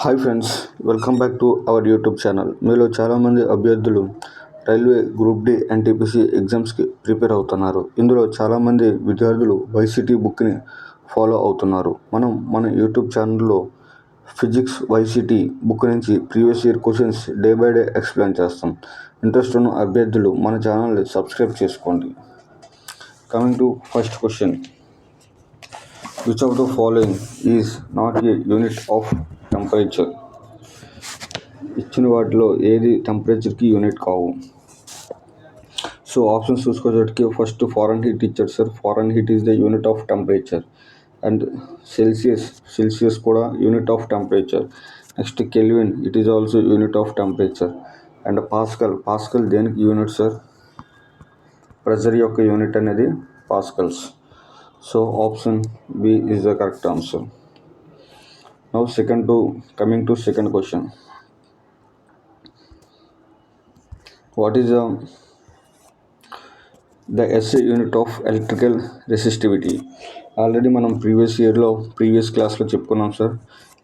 Hi friends, welcome back to our YouTube channel. మీలో చాలామంది అభ్యర్థులు రైల్వే గ్రూప్ డి ఎన్టీపీసీ ఎగ్జామ్స్కి ప్రిపేర్ అవుతున్నారు. ఇందులో చాలామంది విద్యార్థులు వైసీటీ బుక్ని ఫాలో అవుతున్నారు. మనం మన యూట్యూబ్ ఛానల్లో ఫిజిక్స్ వైసీటీ బుక్ నుంచి previous year questions day by day explain చేస్తాం. ఇంట్రెస్ట్ ఉన్న అభ్యర్థులు మన ఛానల్ని సబ్స్క్రైబ్ చేసుకోండి. Coming to first question. Which of the following is not a unit of temperature? ఇచ్చిన వాటిలో ఏది టెంపరేచర్కి యూనిట్ కావు? సో ఆప్షన్స్ చూసుకోవడానికి ఫస్ట్ ఫారెన్ హీట్ ఇచ్చారు sir. Fahrenheit is the unit of temperature. And Celsius కూడా unit of temperature. Next kelvin, it is also unit of temperature. And pascal దేనికి unit sir? Pressure యొక్క unit అనేది pascals. So option B is the correct answer. Now coming to second question. What is the SI unit of electrical resistivity? Already మనం previous క్లాస్లో చెప్పుకున్నాం sir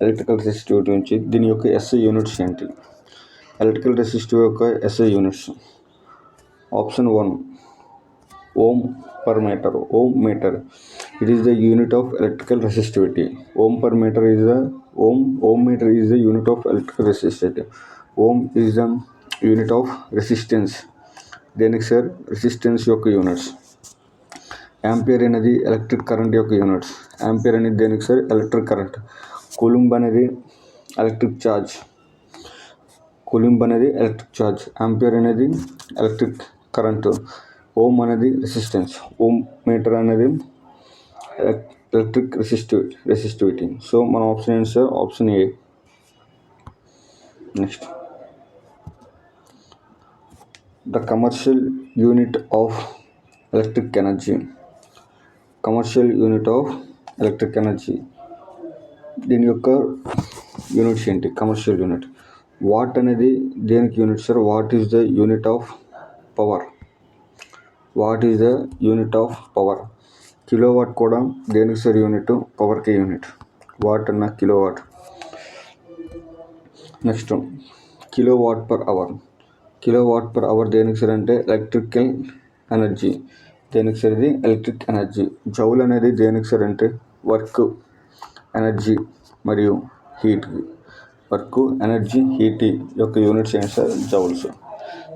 electrical resistivity నుంచి. దీని యొక్క SI units ఏంటి? Electrical resistive యొక్క SI units. Option 1 ohm per meter. Ohm meter, it is the unit of electrical resistivity. Ohm meter is the unit of electrical resistivity. Ohm is the unit of resistance. దేనికి sir? Resistance యొక్క units. Ampere అనేది electric current యొక్క units. Ampere అనేది దేనికి sir? Electric current. Coulomb అనేది electric charge. Ampere అనేది electric current. Ohm అనేది resistance. Ohm meter అనేది ఎలక్ట్రిక్ రెసిస్టివిటీ. సో మన ఆప్షన్ ఏంటి sir? Option A. Next, the commercial unit of electric energy. దీని యొక్క యూనిట్స్ ఏంటి? Commercial unit. వాట్ అనేది దేనికి unit sir? What is the unit of power? Kilowatt కూడా దేనికి సార్ యూనిట్? పవర్కి యూనిట్. వాట్ అన్న kilowatt. Next, kilowatt per hour దేనికి సార్ అంటే ఎలక్ట్రికల్ ఎనర్జీ. దేనికి సార్? ఇది ఎలక్ట్రిక్ ఎనర్జీ. జౌల్ అనేది దేనికి సార్ అంటే వర్క్, ఎనర్జీ మరియు హీట్. హీట్ యొక్క యూనిట్స్ ఏంటి సార్? జౌల్స్.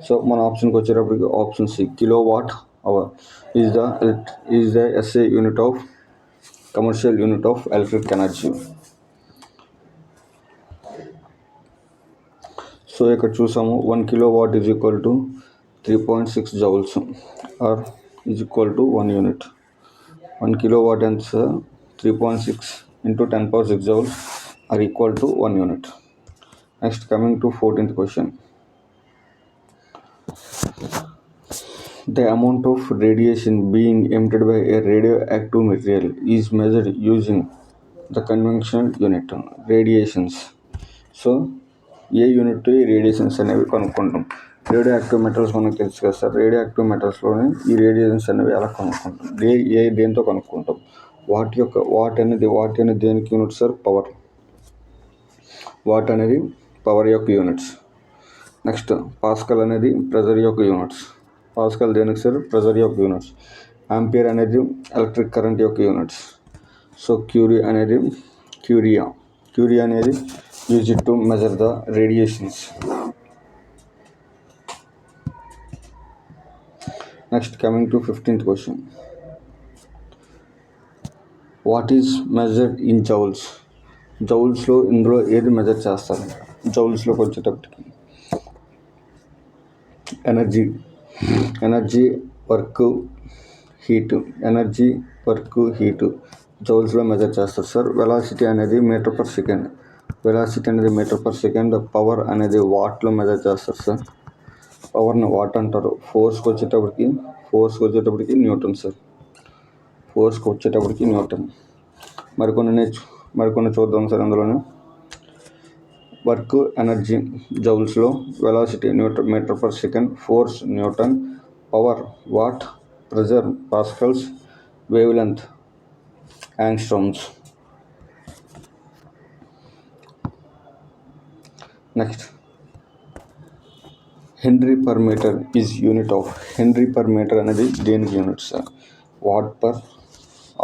సో మన ఆప్షన్కి వచ్చేటప్పటికి option C, kilowatt hour is the SI unit of commercial unit of electric energy. So ఇక్కడ చూసాము 1 kilowatt is equal to 3.6 joules or is equal to 1 unit. 1 kilowatt ఎంత sir? 3.6 into 10^6 joules are equal to 1 unit. Next, coming to 14th question. The amount of radiation being emitted by a radioactive material is measured using the conventional unit. Radiations. So A unit radiations అనేవి కనుక్కుంటాం. Radio active metals మనకు తెలుసు కదా sir. Radio active మెటల్స్లోనే ఈ radiations అనేవి ఎలా కనుక్కుంటాం? దేంతో కనుక్కుంటాం? Watt అనేది దేనికి యూనిట్ సార్? పవర్. వాట్ అనేది పవర్ యొక్క యూనిట్స్. నెక్స్ట్, పాస్కల్ అనేది ప్రెజర్ యొక్క యూనిట్స్. పాస్కల్ దేనికి సార్? ప్రెజర్ యొక్క యూనిట్స్. యాంపియర్ అనేది ఎలక్ట్రిక్ కరెంట్ యొక్క యూనిట్స్. సో క్యూరియా అనేది use it to measure the radiations. Next, coming to 15th question. What is measured in joules? జౌల్స్లో ఇందులో ఏది మెజర్ చేస్తారు? జౌల్స్లోకి వచ్చేటప్పటికి ఎనర్జీ వర్క్ హీటు జౌల్స్లో మెజర్ చేస్తారు సార్. వెలాసిటీ అనేది మీటర్ పర్ సెకండ్. పవర్ అనేది వాట్లో మెజర్ చేస్తారు సార్. పవర్ని వాట్ అంటారు. ఫోర్స్కి వచ్చేటప్పటికి న్యూటన్ సార్. మరికొన్ని చూద్దాం సార్. అందులోనే వర్క్ ఎనర్జీ జౌల్స్లో, velocity metre per second, force newton, power watt, pressure pascals, wavelength angstroms. Next henry per metre is unit of. Henry per metre అనేది దేనికి యూనిట్ సార్? Watt per.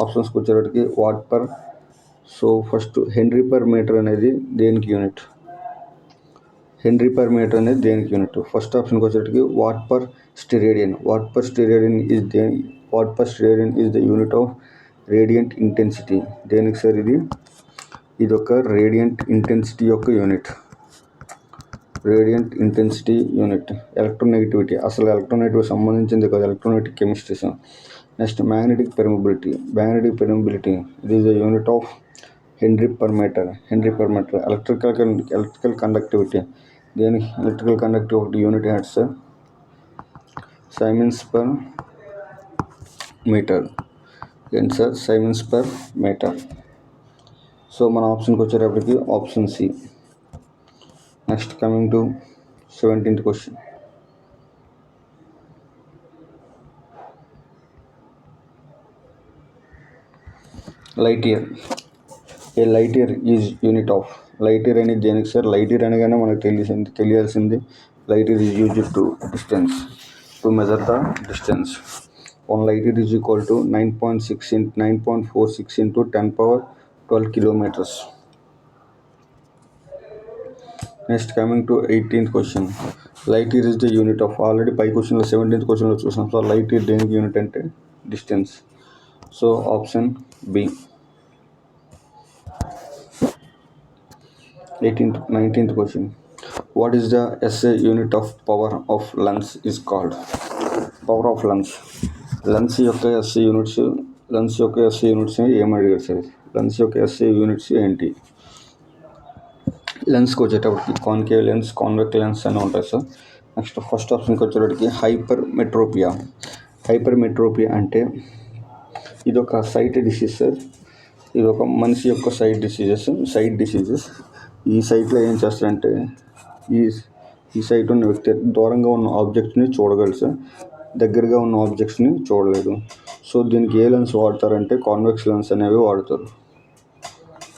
ఆప్షన్స్కి వచ్చేటప్పటికి watt per. So first henry per metre అనేది దేనికి unit? Henry per metre అనేది దేనికి unit? First ఆప్షన్కి వచ్చేటప్పటికి watt per steradian. Watt per steradian is the unit of radiant intensity. దేనికి సార్ ఇది? ఇది ఒక రేడియంట్ ఇంటెన్సిటీ యొక్క unit. Radiant intensity unit. Electronegativity, అసలు ఎలక్ట్రోనెగటివిటీ సంబంధించింది కాదు, electronegative chemistry. Next magnetic permeability. Magnetic permeability it is the unit of henry per metre. Henry per metre. Electrical conductivity. దేనికి electrical conductivity unit ఏంటి sir? Siemens per metre. ఏంటి sir? Siemens per metre. So మన ఆప్షన్కి వచ్చేటప్పటికి option C. Next coming to 17th question. Light year. A light year is unit of. Light year అనేది దేనికి sir? Light year అనగానే మనకు తెలియాల్సింది light year is used to distance, to measure the distance. 1 light year is equal to 9.46 into 10^12 kilometers. Next coming to 18th question. Light year is the unit of. Already 5 questions 17th question lo chusam. So light year deniki unit ante distance. So option B. 19th question. What is the SI unit of power of lens is called? Power of lens. Lens యొక్క SI units ఏమని అడిగారు sir? Lens యొక్క SI units ఏంటి? లెన్స్కి వచ్చేటప్పటికి concave lens, convex lens అని ఉంటాయి sir. Next first ఆప్షన్కి వచ్చేటప్పటికి హైపర్ మెట్రోపియా అంటే ఇది ఒక సైట్ డిసీజ్ సార్. ఇది ఒక మనిషి యొక్క సైట్ డిసీజెస్. ఈ సైట్లో ఏం చేస్తారంటే ఈ సైట్ ఉన్న వ్యక్తి దూరంగా ఉన్న ఆబ్జెక్ట్ని చూడగలరు సార్, దగ్గరగా ఉన్న ఆబ్జెక్ట్స్ని చూడలేదు. సో దీనికి ఏ లెన్స్ వాడతారంటే కాన్వెక్స్ లెన్స్ అనేవి వాడతారు.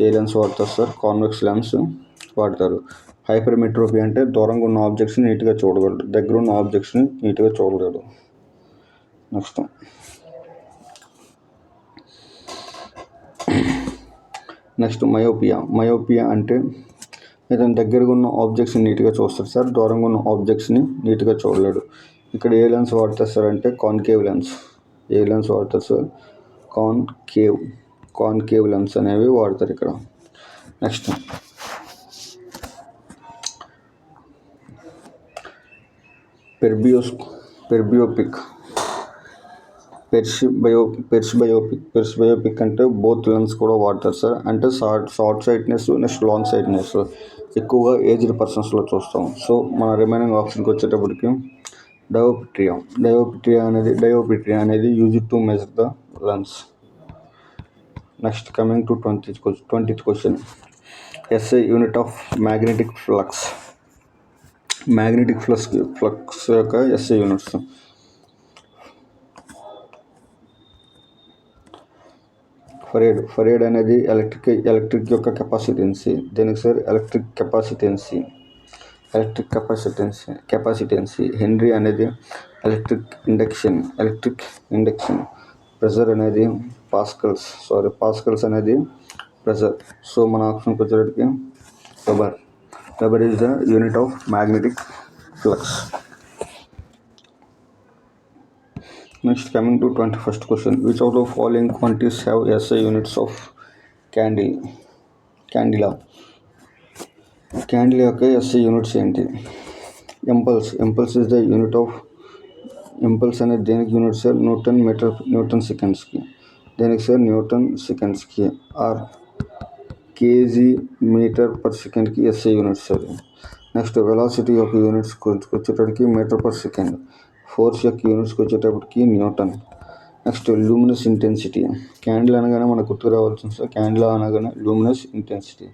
ఏ లెన్స్ వాడతారు సార్? కాన్వెక్స్ లెన్స్ వాడతారు. హైపర్ మెట్రోపియా అంటే దూరంగా ఉన్న ఆబ్జెక్ట్స్ని నీట్గా చూడగలరు, దగ్గర ఉన్న ఆబ్జెక్ట్స్ని నీట్గా చూడగలరు. నెక్స్ట్ మయోపియా అంటే ఇతను దగ్గరగా ఉన్న ఆబ్జెక్ట్స్ని నీట్గా చూస్తారు సార్, దూరంగా ఉన్న ఆబ్జెక్ట్స్ని నీట్గా చూడలేడు. ఇక్కడ ఏ లెన్స్ వాడతారు సార్ అంటే కాన్కేవ్ లెన్స్. ఏ లెన్స్ వాడతారు సార్? కాన్కేవ్ లెన్స్ అనేవి వాడతారు ఇక్కడ. నెక్స్ట్ పెర్బియోపిక్ అంటే బోత్ లెన్స్ కూడా వాడతారు సార్. అంటే షార్ట్ సైట్నెస్, నెక్స్ట్ లాంగ్ సైట్నెస్ ఎక్కువగా ఏజ్డ్ పర్సన్స్లో చూస్తాం. సో మన రిమైనింగ్ ఆప్షన్కి వచ్చేటప్పటికి డయోపిట్రియా అనేది used to measure the lens. Next coming to 20th question. SI unit of magnetic flux. Flux యొక్క ఎస్ఐ యూనిట్స్. ఫరేడ్ అనేది ఎలక్ట్రిక్ యొక్క కెపాసిటెన్సీ. దేనికి సార్? Electric capacitance. హెన్రీ అనేది ఎలక్ట్రిక్ ఇండక్షన్. ప్రెజర్ అనేది pascals అనేది pressure. So మన ఆప్షన్కి వచ్చేటప్పటికి weber is the unit of magnetic flux. Next coming to 21st question. Which of the following quantities have SI units of candela యొక్క SI units ఏంటి? Impulse is the unit of. Impulse అనేది దేనికి unit sir? Newton సెకండ్స్కి. దేనికి sir? Newton సెకండ్స్కి. Or kg metre per సెకండ్కి SI units sir. Next velocity యొక్క units వచ్చేటప్పటికి మీటర్ పర్ సెకండ్. ఫోర్స్ యొక్క యూనిట్స్కి వచ్చేటప్పటికి newton. Next luminous intensity. Candle అనగానే మనకు గుర్తుకు రావాల్సింది సార్, క్యాండిల్ అనగానే లూమినస్ ఇంటెన్సిటీ.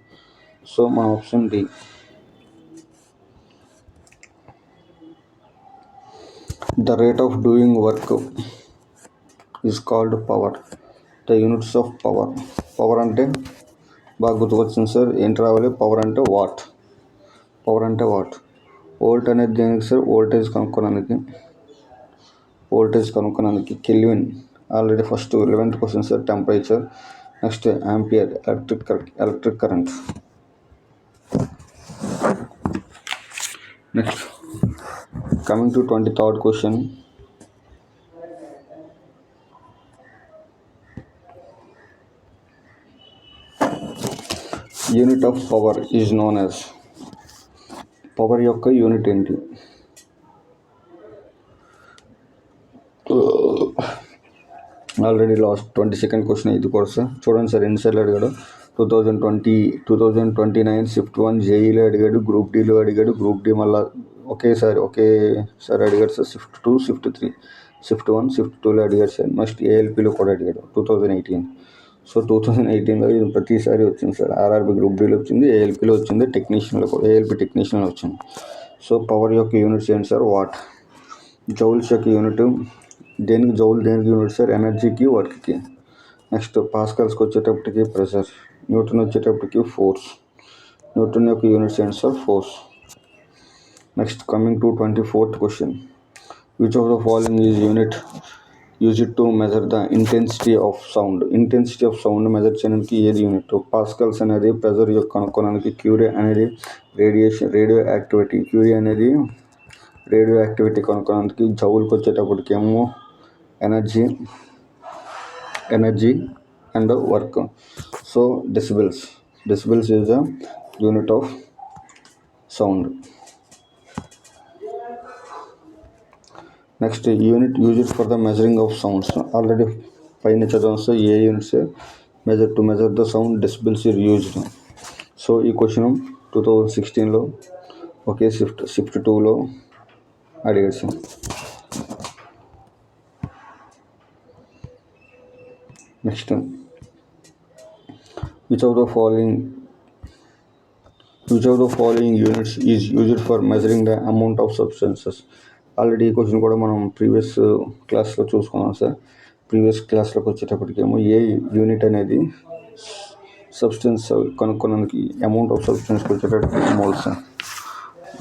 సో మన option D. The rate of doing work is called power. The units of power అంటే బాగా గుర్తుకొచ్చింది సార్. ఏంటి రావాలి? పవర్ అంటే వాట్. పవర్ అంటే వాట్. వోల్ట్ అనేది దేనికి సార్? వోల్టేజ్ కనుక్కోడానికి. Kelvin already first 11th question sir. Temperature. Next ampere electric current. Next coming to 23rd question. Unit of power is known as. Power యొక్క unit ఏంటి? Already last 22nd question ఇది కూడా sir. చూడండి sir ఎన్నిసార్లు అడిగాడు. 2029 shift 1 జేఈలో అడిగాడు, group డీలో అడిగాడు, గ్రూప్ డి మళ్ళీ ఒకేసారి అడిగాడు sir. Shift 2, shift 3, shift 1, shift 2లో అడిగాడు సార్. నెక్స్ట్ ఏఎల్పిలో కూడా అడిగాడు 2018. సో 2018లో ఇది ప్రతిసారి వచ్చింది సార్. ఆర్ఆర్బి గ్రూప్ డీలో వచ్చింది, ఏఎల్పిలో వచ్చింది, ఏఎల్పి టెక్నీషియన్లో వచ్చింది. సో పవర్ యొక్క యూనిట్స్ ఏంటి సార్? వాట్. జౌల్స్ యొక్క యూనిట్ దేనికి యూనిట్ సార్? ఎనర్జీకి, వర్క్కి. నెక్స్ట్ పాస్కల్స్కి వచ్చేటప్పటికి ప్రెషర్. న్యూటన్ వచ్చేటప్పటికి ఫోర్స్. న్యూటన్ యొక్క యూనిట్స్ ఏంటి sir? Force. Next coming to 24th question. Which of the following is unit used to measure the intensity of sound. Intensity of sound measure చేయడానికి ఏది unit? Pascal's అనేది pressure యొక్క కనుక్కోవడానికి, క్యూరియా అనేది radio activity కనుక్కోవడానికి, జౌల్కి వచ్చేటప్పటికి ఏమో energy and work. So decibels is the unit of sound. Next unit used for the measuring of sounds. Already పైన చదవచ్చు sir. A units to measure the sound decibels is used. So ఈ question 2016లో shift 2లో అడిగాడు sir. Next which of the following units is used for measuring the amount of substances. Already ఈ question కూడా మనం previous క్లాస్లో చూసుకున్నాం sir. Previous క్లాస్లోకి వచ్చేటప్పటికేమో ఏ unit అనేది substance కనుక్కోడానికి, అమౌంట్ ఆఫ్ సబ్స్టెన్స్కి వచ్చేటప్పటికి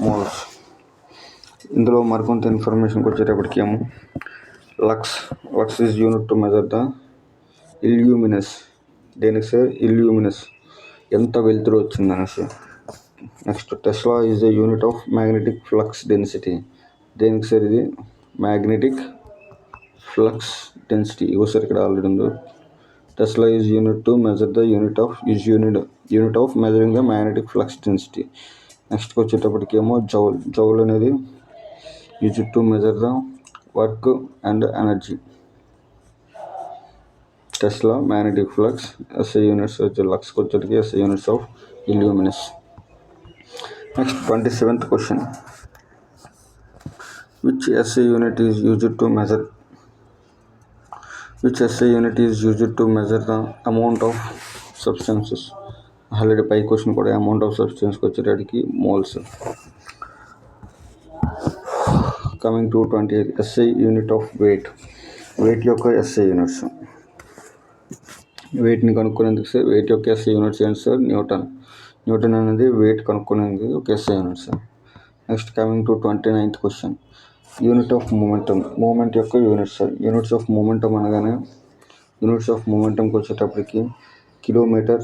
మోల్స్. ఇందులో మరికొంత ఇన్ఫర్మేషన్కి వచ్చేటప్పటికి ఏమో lux is unit to measure the luminous. దేనికి సార్? ఇల్యూమినస్ ఎంత వెలుతురు వచ్చిందనేసి. Next tesla is the unit of magnetic flux density. దేనికి సార్? ఇది మ్యాగ్నెటిక్ ఫ్లక్స్ డెన్సిటీ. ఇగో సార్ ఇక్కడ ఆల్రెడీ ఉంది. Tesla is unit to measure the unit of measuring the magnetic flux density. నెక్స్ట్కి వచ్చేటప్పటికేమో జౌల్ అనేది use to measure the work and energy. Tesla magnetic flux. SI units వచ్చే లక్స్కి వచ్చేటికి SI units of luminous. Next 27th question. Which SI unit is used to measure the amount of substances? Already పై question కూడా amount of సబ్స్టెన్స్కి వచ్చేటప్పటికి moles. Coming to 28 SI unit of weight యొక్క SI units. వెయిట్ని కనుక్కునేందుకు sir weight యొక్క SI units ఏంటి sir? Newton అనేది వెయిట్ కనుక్కునేందుకు ఒక SI unit sir. Next coming to 29th question. Unit of moment యొక్క units sir. Units of momentum అనగానే మూమెంటంకి వచ్చేటప్పటికి kilometre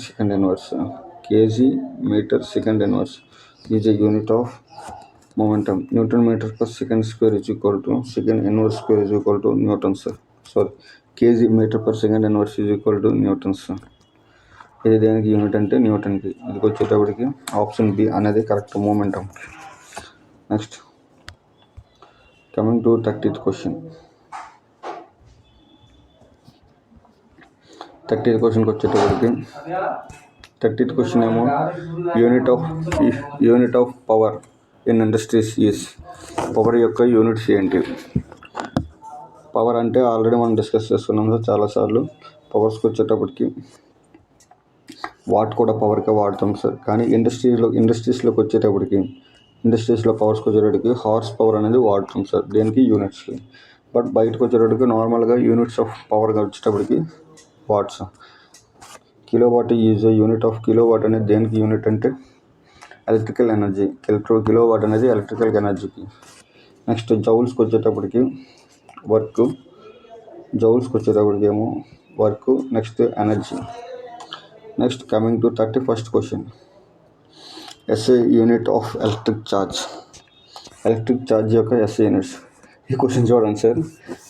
second inverse, KG metre second inverse is a unit of momentum. Newton meter per second square is equal to second inverse square is equal to Newton sir. Sorry, kg meter per second inverse is equal to Newton sir. ఇది దేనికి unit అంటే న్యూటన్కి. ఇది వచ్చేటప్పటికి option B అనేది correct momentum. Next coming to 30th question. 30th క్వశ్చన్కి వచ్చేటప్పటికి 30th question ఏమో unit of power in industries is. Power యొక్క యూనిట్స్ ఏంటి? పవర్ అంటే ఆల్రెడీ మనం డిస్కస్ చేసుకున్నాం సార్ చాలాసార్లు. పవర్స్కి వచ్చేటప్పటికి వాట్ కూడా పవర్కే వాడతాం సార్. కానీ ఇండస్ట్రీస్లోకి వచ్చేటప్పటికి ఇండస్ట్రీస్లో పవర్స్కి వచ్చేటప్పటికి హార్స్ పవర్ అనేది వాడతాం సార్ దేనికి? యూనిట్స్కి. బట్ బయటకు వచ్చేటప్పటికి నార్మల్గా యూనిట్స్ ఆఫ్ పవర్గా వచ్చేటప్పటికి watts. Kilo watt is a unit of kilo watt అనేది దేనికి యూనిట్ అంటే ఎలక్ట్రికల్ ఎనర్జీ. కిలోవాట్ అనేది ఎలక్ట్రికల్ ఎనర్జీకి. నెక్స్ట్ జౌల్స్కి వచ్చేటప్పటికి ఏమో work, next energy. Next coming to 31st question. SI unit of electric charge యొక్క ఎస్ఐ యూనిట్స్. ఈ క్వశ్చన్ చూడండి sir.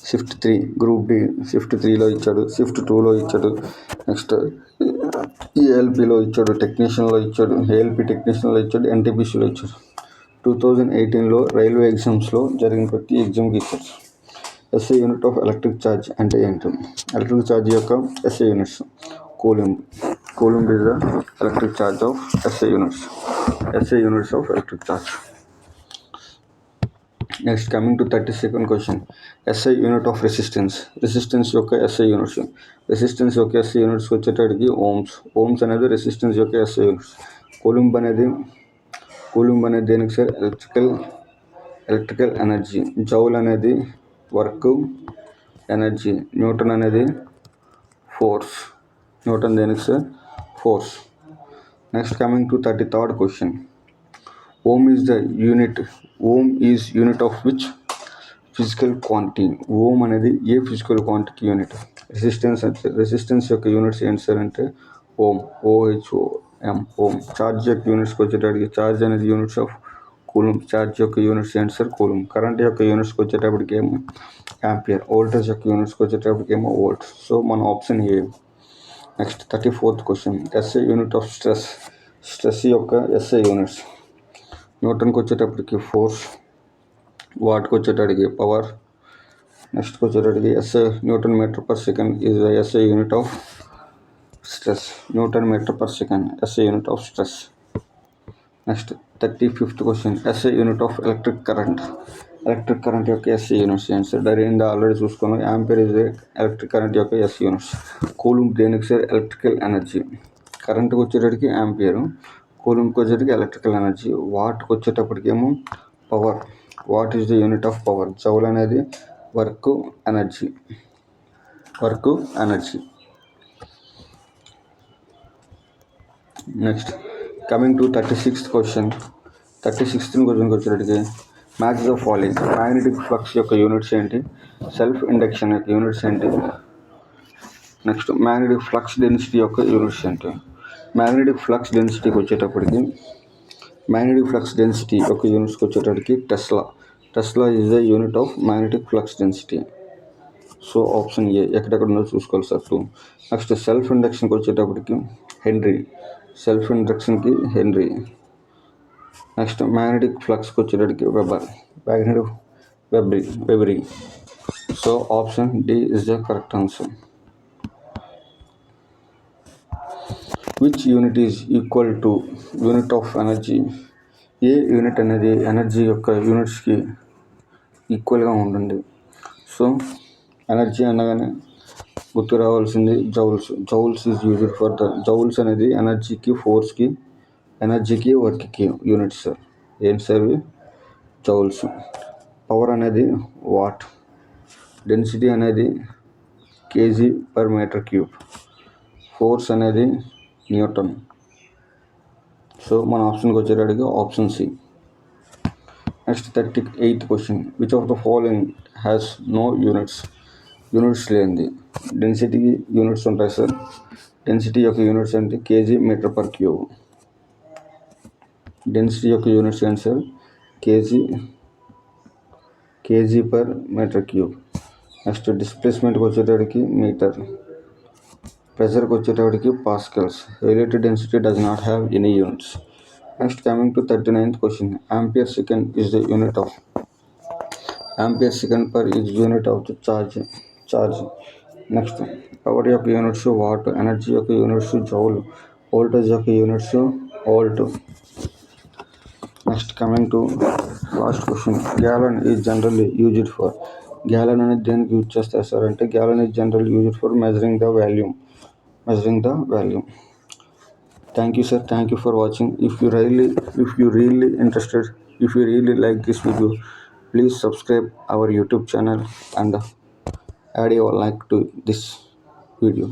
Shift 3 group D shift 3లో ఇచ్చాడు, షిఫ్ట్ 2లో ఇచ్చాడు, నెక్స్ట్ ఏఎల్పిలో ఇచ్చాడు, టెక్నీషియన్లో ఇచ్చాడు, ఏఎల్పి టెక్నీషియన్లో ఇచ్చాడు, ఎన్టీపీసీలో ఇచ్చాడు. 2018లో రైల్వే ఎగ్జామ్స్లో జరిగిన ప్రతి ఎగ్జామ్కి ఇచ్చాడు. SI unit of electric charge అంటే ఏంటి? ఎలక్ట్రిక్ ఛార్జ్ యొక్క SI units coulomb is the electric charge of SI units of electric charge. Next coming to 32nd question. SI unit of resistance యొక్క SI units. రెసిస్టెన్స్ యొక్క SI units వచ్చేటప్పటికి Ohm's అనేది resistance యొక్క SI units. Coulomb అనేది దేనికి sir? Electrical energy. Joule అనేది work, energy. Newton అనేది force. దేనికి sir? Force. Next coming to 33rd question. Ohm is unit of which physical quantity? Ohm అనేది ఏ ఫిజికల్ క్వాంటిటీ యూనిట్? రెసిస్టెన్స్ యొక్క units ఏంటి sir అంటే ohm, OHM, ohm. Charge యొక్క యూనిట్స్కి వచ్చేటప్పటికి ఛార్జ్ అనేది యూనిట్స్ ఆఫ్ కూలుంబ్. ఛార్జ్ యొక్క యూనిట్స్ ఏంటి సార్? కూలుంబ్. కరెంట్ యొక్క యూనిట్స్కి వచ్చేటప్పటికి ఏమో యాంపియర్. వోల్టేజ్ యొక్క యూనిట్స్కి వచ్చేటప్పటికి ఏమో వోల్ట్. సో మన option A. Next 34th question. SI unit of stress యొక్క ఎస్ఐ యూనిట్స్. న్యూటన్కి వచ్చేటప్పటికి ఫోర్స్, వాట్కి వచ్చేటప్పటికి పవర్. నెక్స్ట్కి వచ్చేటప్పటికి SI newton metre per second is the SI unit of stress. Newton metre per second SI unit of stress. Next 35th question. SI unit of electric current యొక్క SI units ఏంటి sir? Direct already చూసుకున్నాం. Ampere is electric current యొక్క SI units. Coulomb దేనికి sir? Electrical energy. కరెంట్కి వచ్చేటప్పటికి ampere, కూలుంబ్కి వచ్చేటప్పటికి electrical energy. వాట్కి వచ్చేటప్పటికి ఏమో power. Watt is the unit of power? Joule అనేది work, energy. Next coming to 36th question. 36th క్వశ్చన్కి వచ్చేటప్పటికి match the following. Magnetic flux యొక్క యూనిట్స్ ఏంటి? సెల్ఫ్ ఇండక్షన్ యొక్క యూనిట్స్ ఏంటి? నెక్స్ట్ మ్యాగ్నెటిక్ ఫ్లక్స్ డెన్సిటీ యొక్క యూనిట్స్ ఏంటి? మ్యాగ్నెటిక్ ఫ్లక్స్ డెన్సిటీకి వచ్చేటప్పటికి యొక్క యూనిట్స్కి వచ్చేటప్పటికి tesla is the unit of magnetic flux density. So option A. ఎక్కడెక్కడ ఉందో చూసుకోవాలి సార్ 2. నెక్స్ట్ సెల్ఫ్ ఇండక్షన్కి వచ్చేటప్పటికి హెన్రీ. నెక్స్ట్ మ్యాగ్నెటిక్ ఫ్లక్స్కి వచ్చేటప్పటికి weber. So option D is the correct answer. Which unit is equal to unit of energy? ఏ unit అనేది energy యొక్క యూనిట్స్కి ఈక్వల్గా ఉంటుంది? సో ఎనర్జీ అనగానే గుర్తు రావాల్సింది joules is used for the. Joules అనేది ఎనర్జీకి, ఫోర్స్కి, వర్క్కి యూనిట్స్ సార్. ఏంటి సార్ ఇవి? జౌల్స్. పవర్ అనేది వాట్. డెన్సిటీ అనేది kg/m³. ఫోర్స్ అనేది న్యూటన్. సో మన ఆప్షన్కి వచ్చేటప్పటికి option C. Next 38th question. Which of the following has no units లేనిది? డెన్సిటీకి యూనిట్స్ ఉంటాయి సార్. డెన్సిటీ యొక్క యూనిట్స్ ఏంటి? kg/m³. డెన్సిటీ యొక్క యూనిట్స్ ఏంటి సార్? kg/m³. నెక్స్ట్ డిస్ప్లేస్మెంట్కి వచ్చేటప్పటికి మీటర్. ప్రెషర్కి వచ్చేటప్పటికి Pascal's. Relative density does not have any units. Next coming to 39th question. Ampere second is the unit of the charge. Next power యొక్క units what. Energy యొక్క units joule. Voltage యొక్క units volt. Next coming to last question. Gallon is generally used for. Gallon అనేది దేనికి use చేస్తారు sir అంటే gallon is generally used for measuring the volume. Thank you sir. Thank you for watching. If you really interested, if you really like this video, please subscribe our YouTube channel and add your like to this video.